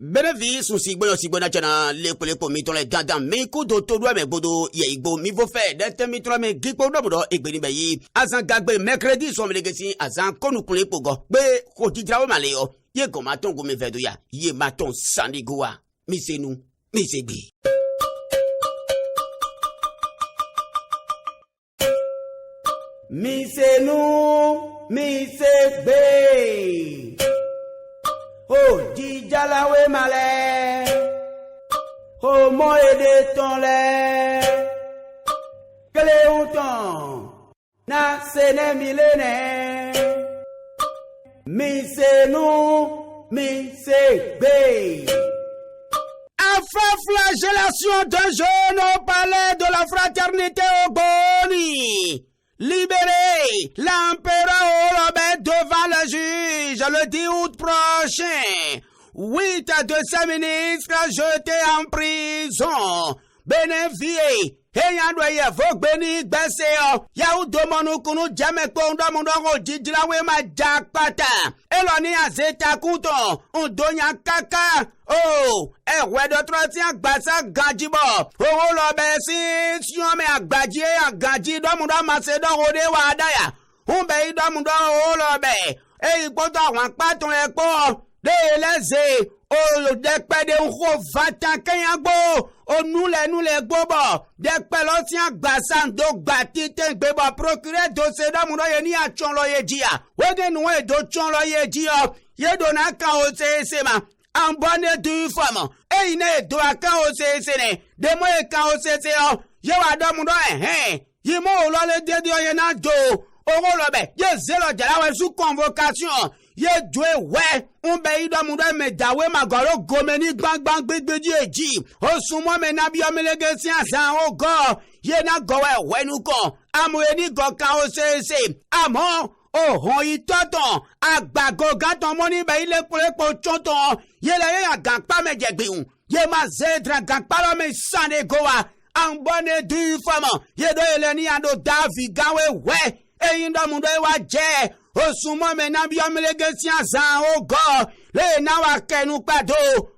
Bénéfice ou si bon chana le pour miton les gandam mi kudo to do me bodo ye igbo mi vo fe de mitro me gipo do bodo egbeni bayi azan gagbe mercredi so me legesi azan konu kule pogo pe ko titrawo maleo ye ko maton go me vedo ya ye maton sandigoa mi se nu mi se gbe. Mi se nu mi se gbe. Oh, Dijalawe malé. Oh, moi de ton lait. Quel autant. Na sene millénaire. Mi se nou, mi se bé. Après flagellation de jeunes au palais de la fraternité au Boni. Libéré l'empereur Robert devant le juge le 10 août prochain. 8 de ses ministres jetés en prison. Bénéfié. Ayant doye vok beni gbeseo. Yaou domonu kunu jame kondo mundongo didrawe ma jakpata. Eloni azeta kuton. Undonya kaka. Oh, we de trotien gbasa ganjibo. Oh, lo besi siyon me agbaji aganji domundo masedo ode wadaya. Unbe domundo oh lo be. Ikoto wan paton ekpo. De leze. Oh, dekpe de unko vatan kenyagbo. Oh, nous les gobo. Dekpe l'otien gbasan do gbati ten gbebo procureur dossier da mundo ye ni a chon lo ye dia. Wege nou e do chon lo ye dia. Ye do na kan o se ma. En bonne du femme. E ine do a kan o se ne. De mo e kan o se o. Ye wa do mundo Ye mo lo le de dio ye na do. Oro lo be. Ye zelo jala we sous convocation. Ye dwe we unbe ido mundo me dawe magoro gomeni gbangban gbegbeji eji osumo me na bi omelege si asan o go ye na go we nu ko amu eni go kan o se amo ohun itoton agbago gaton mo ni be ile porepo chonton ye le agan pa mejegbeun ye ma zedra gan pa lo me sane goa ambone du fama ye do ele ni ando davi gawe we eyin do mundo e wa je Osumo me na bi omelege si azan o go le na wa kenu pado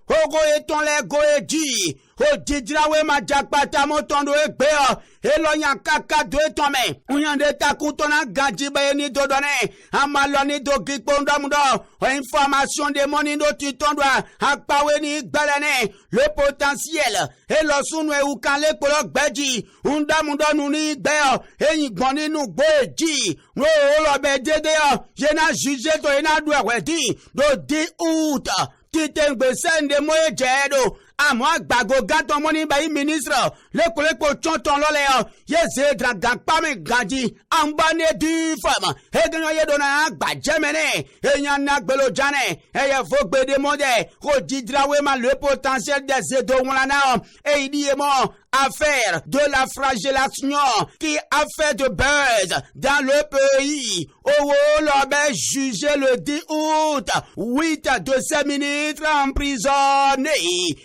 ogo eton le go eji o didrawe ma jakpata mo tondo egbe o eloyan kaka do eton me unyande takuto na ganji be ni dodone amalo ni do gipondo mundo o information de moni do titondo akpawe ni gbelene le potentiel elo sunu e ukanle polo gbeji unda mundo nu ni gbe o eyin gbon ninu gbo eji wo lo be dede je na juge to ina do wedi do 10 août titengbe sende moye jedo amo agbago gaton moni bayi ministre lepo chonton lole ye zedra gagpa me ganji ambane du femme egenyo ye dona agba jemene eyan na gbelo jane eye fogbe de monde ko didrawe ma le potentiel des edo wonana e idie mo affaire de la flagellation qui a fait de buzz dans le pays. Oh, l'obé jugé le 10 août. 8 de ses ministres emprisonnés.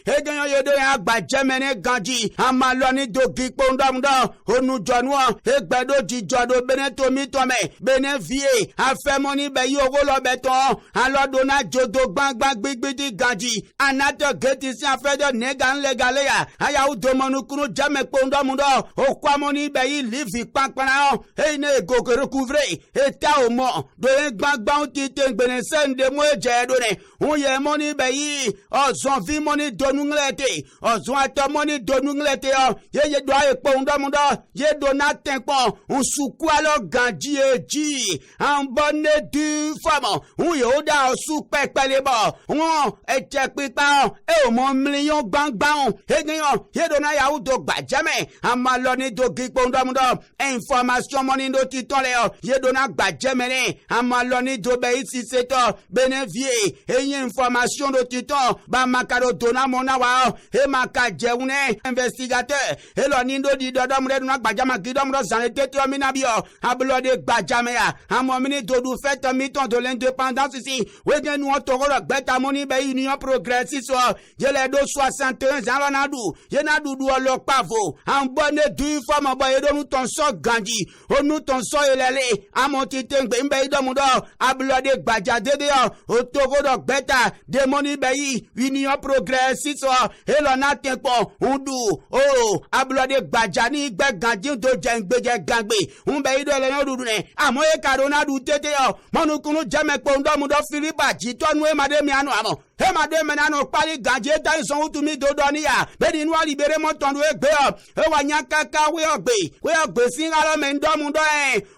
Et gagnant yé de agba jemene ganji. Amaloni do gikpondamdo. Onu jonwa. Et gbedo di jodo bene tomi tome. Bene vie. A fait moni be yo l'obé ton. Alors dona jodo bang bigbidi ganji. Anate geti si a fait de negan legalea. Aya ou domonu kunu jamais pondo mundo o kwa moni be yi livi pampana e ne go ko recouvrer e ta o mo do gbangban ti tengbene sende mo jedo ne o ye moni be yi o zon vi moni donu nglete o zon ato moni donu nglete o ye do e pondo mundo ye do na tenpon o suku alo ganji eji en bonne du fama o yo da o su pepele bo won e je pipa e o mo million gbangban e gyan ye do na ya do gbajame amaloni do gipondo mundo information moni do titon le ye dona gbajame ne amaloni do be isi seto benevie eye information do titon ba makaro dona mona wa e ma ka jeune investigateur e lo ni ndo di dodom re na gbajama gidom ro zan tete o mi na bi o ablode gbajama ya amo mi ni dodu fait mi ton de l'indépendance ici we gen nu to ro gbeta moni be union progressiste so je le do 61 ans na du je na du lo pavo en bonne du forme bo e do nu ton so ganji o nu ton so elele amo ti tengbe mbe do mu do ablode gbaja dede o to ro gbeta de moni be union progressiste so e lo na tempo undu o ablode gbaja ni gbe ganji do jengbeje gangbe unbe ido ele yan dudu ne amo e ka Ronaldo tete monukunu jeme po ndo mu do Philippe ji tonu e made mi anu amo e made me nanu pali ganji ta son utu mi dodo ni ya be ni nu libere mo tonu e gbe e wa nya kaka we ogbe sin alo me ndo mu do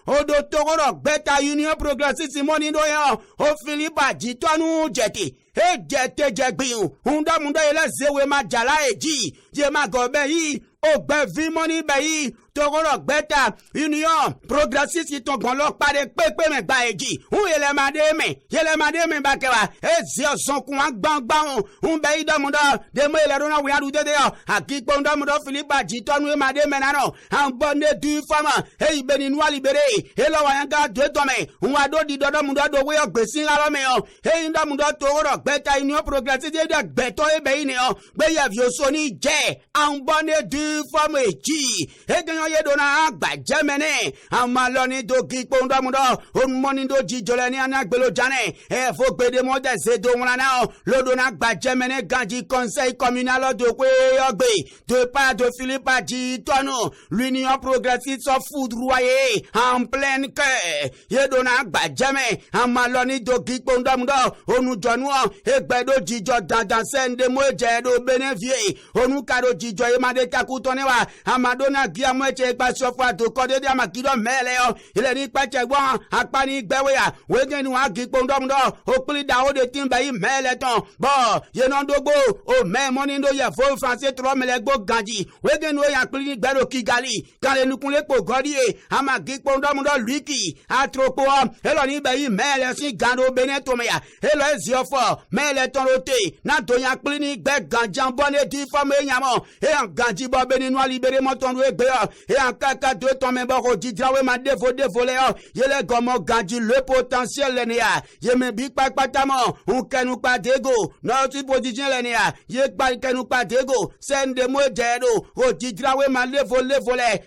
odo togoro gbeta union progressiste moni do yan o Philippe ji tonu jeti e jete jegbin unda mu do ele zewe ma jala eji je ma go be yi o gbe vi moni be yi togoro gbeta union progressiste ton gbon lo pare pepe me gba eji yele made me bakewa ezi ozonkun agbangban be ido mu do de mo ele rona we adu dede akikpo ndo mu do Philippe ji tonu e made me na no an bonne du fama e ibe ni nwa libere e lo wa yanga do to me wa do di dodo mu do we ogbesin la lo me e ndo mu do togoro gbeta union progressiste de gbeto e be ni gbe ye vi oso ni je an bonne du fama eji e ye dona gbaje mene amalo ni do ki pondo mudo on moni do jijole ni anagbelo jane e fo gbede mo de se do wona na lo dona gbaje mene ganji conseil communal do pe ogbe de pas de Philippe ji tono l'union progressiste so foudroyer en plein cœur ye dona gbaje me amalo ni do ki pondo mudo onu jonu e gbedo jijo dandan sende mo je do benefie onu karo jijo e made kakutone wa amadona gia mo pa sofa to kode dia makido mele ile ni pa chegbon apani gbewe ya we gen nu agipo ndomudo o pli da o de timba yi mele ton bo ye non dogbo o me money ndo ye fo français 3 mele gbo ganji we gen nu ya pli ni gbero Kigali kan le nukun le po godi e amagipo ndomudo luiki atropo elo ni be yi mele si gando beneto me ya elo eziofo mele ton rote na to ya pli ni gbe ganjan bonne di famo yamo e an ganji bo be ni no libere mo ton we gbe et en kaka de ton me boko didrawe ma defo le yele gomo ganji le potentiel le nia ye me big pa patamo un kenu pa dego no ti position le nia ye pa kenu pa dego sende mo jedo o didrawe ma defo le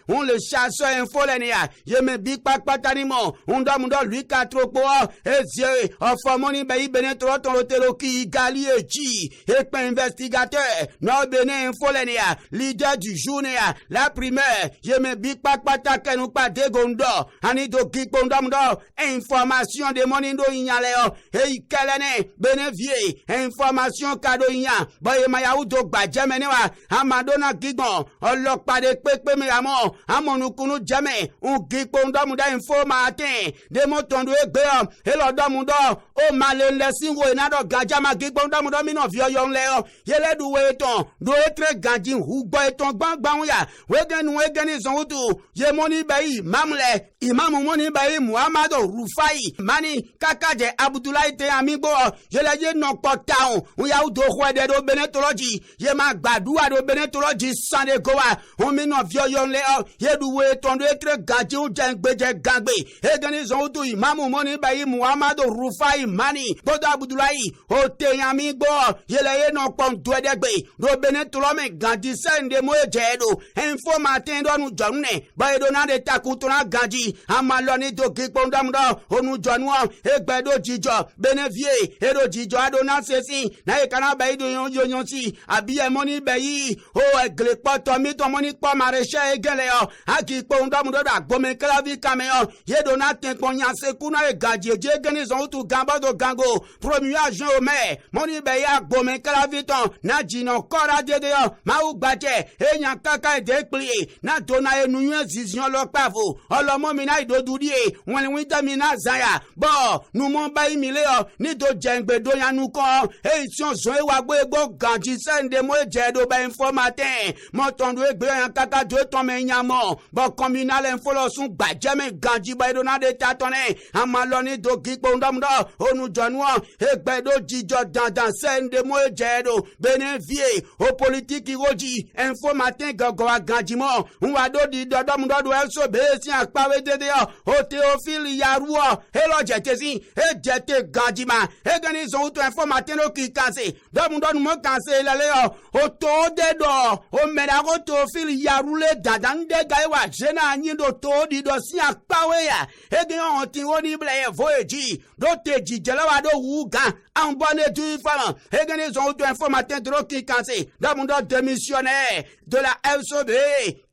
un le chasseur info le nia ye me big pa patanimo un do lui katropo ezie ofomoni be ibene tro ton hotelo Kigali eji et pa investigateur no bene info le nia leader du journée la primaire je me big pata kenu pa de gondo ani do kikpondo mdo information de monindo inyale e ikelene benevie information kado inya boye mayawu do gbajemene wa amadona gigbon olopa de pepe me amo amonukunu jeme un kikpondo mda informatin de motondo egbe e lodo mudo o male lesin wo inado gajama kikpondo mdo mi no fi oyo nle yele du we ton do etre ganji hugbo eton gbangban ya we genu zongutu ye moni bayi mamle imamu moni bayi Muhammadu Rufai mani kakaje Abdullahi te amigbo je le je no potaun uya udo khwede do benetology ye ma gbadua do benetology sande gowa o mi no vio yon le ye du we ton do etre gaji o jengbeje gangbe e genu zongutu imamu moni bayi Muhammadu Rufai mani bodo Abdullahi o te amigbo ye le ye no pon do edegbe do benetology ganji sande mo jedo informatin do nu jonne ba do na de takutuna ganji amaloni do giponda mdo onu jonu egbedo jijo benevie edo jijo adona sesi na e kana ba do yon si abi e moni be yi o egle poto mi to moni po mareche egele agiponda mdo da gome klavi kameo ye do na tenpon yan sekuna e ganji je geni zon tu gamba do gango premier agent o me moni be ya gome klavi ton na jino kora dede ma u gbaje e eyan kaka de plié na dona enu yen zizion lo pavo olomo mi na idodudie won ni ta mi na zaya bo nu mo ba mi le o ni do jengbe do yanu kan e sion zo e wa gbe gbo ganji sende mo je do ba informatin mo ton do egbe yan kaka do ton me yan mo bo communal info lo sun gbaje me ganji ba do na de ta ton e amalo ni do gipo ndomdo onu jonu egbe do jijo dandan sende mo je do benefie o politique roji informatin gogo ganji mo nwa do di dodomdo do elso be si apawe dede o Théophile yaruo e lo jete si e jete ganji ma e gani zo to informatin o ki kanse domundo mo kanse lele o to de do o mera go Théophile yarule dadan de gaiwa jena anyi do to di do si apawe ya e gani on ti woni ble voyeji do te jijela wa do wugan en bonne du femme e gani zo to informatin do ki kanse domundo démissionnaire de la FCB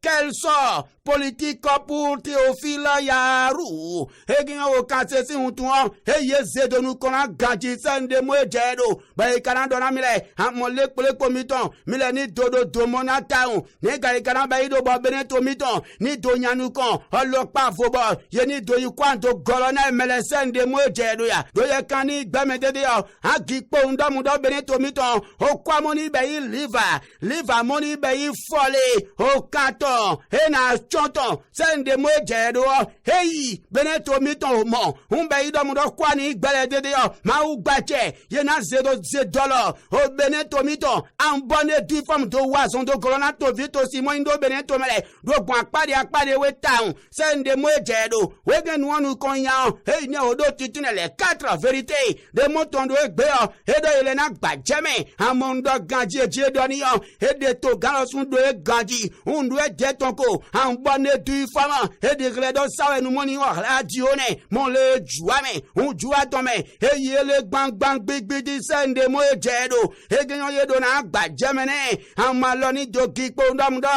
quel sort politique pour Théophile Yarou e gina o kanse si huntuan e yeze de nous kona ganji sende mo jedo ba e kana do na mile amon le komiton mile ni dodo do mona taun ni gari kana ba ido bo bene to miton ni do nyanu kan olopa fobo ye ni do yikwan do colonel mele sende mo jedo ya do ye kan ni gbeme dede yo agipo ndamu do bene to miton o kwa moni be yi liver moni be yi fole o kanton e na chonton sende mo jedo hey beneto miton mo umbe ido mu do kwa ni gbele dede yo ma u gbache ye na $0 o beneto miton an bonne du fam do wazon do corona to vito si mo indo beneto mele do gbon apade we town sende mo jedo we gen wonu kon ya hey ni odo titunele 4 vérité de moton do egbe yo e do ile na gbaje me amondo ganji eje do ni yo e de to galosun do e ganji undu e je tonko an bonne du fama e de gledo sawe nu moni wa radio ne mon le juame un jua to me e yele gbang gbigbi di sende mo jedo e genyo yedo na gbaje me ne an malo ni do gipo ndamdo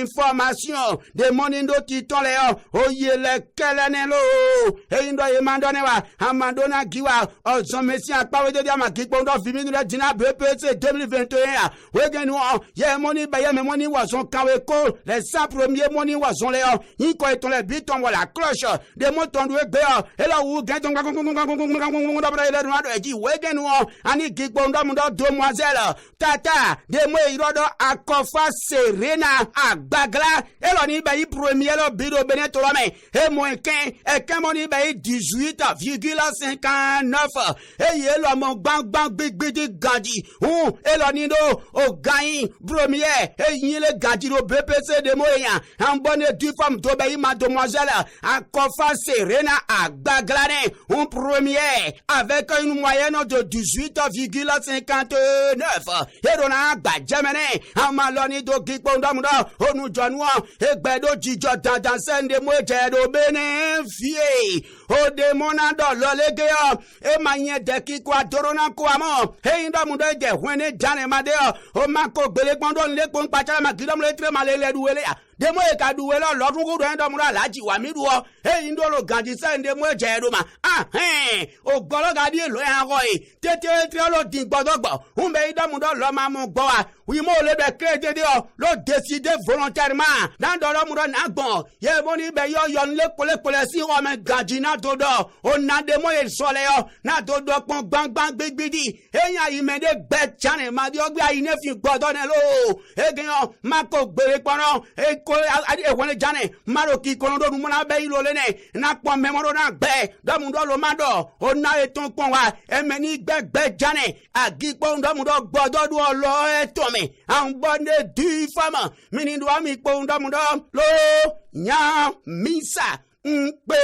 information de moni ndo titon le o yele kelene lo e ndo e mandone wa amandona giwa o zomesi apawe de ama gipo ndo vimi ndo dina BPC 2021 we genu ye moni ba ye me moni wa son kawe ko les 100 premiers moni wa son le yin ko eton le biton la cloche de moton do egbe e la wu gan ton da bra ile do eji we genu ani gipo ndo ndo demoiselle tata de mo irodo akofa serena agbagla e lo ni ba yi premier lo bido beneto lo me e mo ken moni ba yi 18,59 e ye lo mo gbang gbigbi ganji e lo ni do o gain premier e yin le ganji do BPC de mo yan an bonne du femme do ba yi mademoiselle akofa serena agbaglane un premier avec une moyenne de 18,59 et on a gbajemene amaloni do gipo ndamudo onu jonwo egbedo jijo dandan sende mo jedo benefie o de monado lolegeo e manye de kiko adorona ko amo e ndamudo je hwene jane madeo o mako gbele gbondo le pon pachala magidom le tre malele duwele de mo e ka duwe lo lodun ko do ndamudo alaji wa mi duo e indolo ganji sende mo jedo ma o golo gadi lo yan ko e tete tre lo din gbodogbo umbe ndamudo lo ma mu gbo wa wi mo le be krede de lo décider volontairement dan do lo mu do na gbon ye mo ni be yo le pole si o me ganji na do o na de mo e so le yo na do pon gbang gbigbidi eyan yi me de gbe chane ma di ogbe ayi ne fi gbodo ne lo e gen yo ma ko gbere pono e ko e won le jane maro ki ko do mo na be yi lo le ne na pon me mo do na gbe do mu do lo ma do o na e ton pon wa e me ni gbe jane agi pon do mu do gbodo do lo e to me an bonde du fama mi ni do mi pon do mu do lo nya misa mpe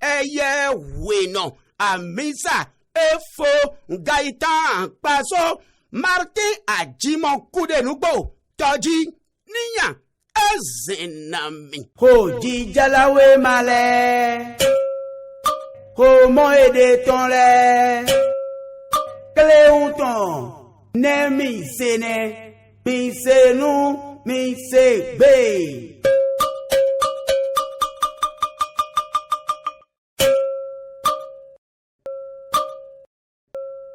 eye weno amisa efo gaitan paso Martin Ajimon kude nugbo toji niyan ezinami ho jijalawe male ho mo ede ton le kleuton ne mi sene mi senu mi se be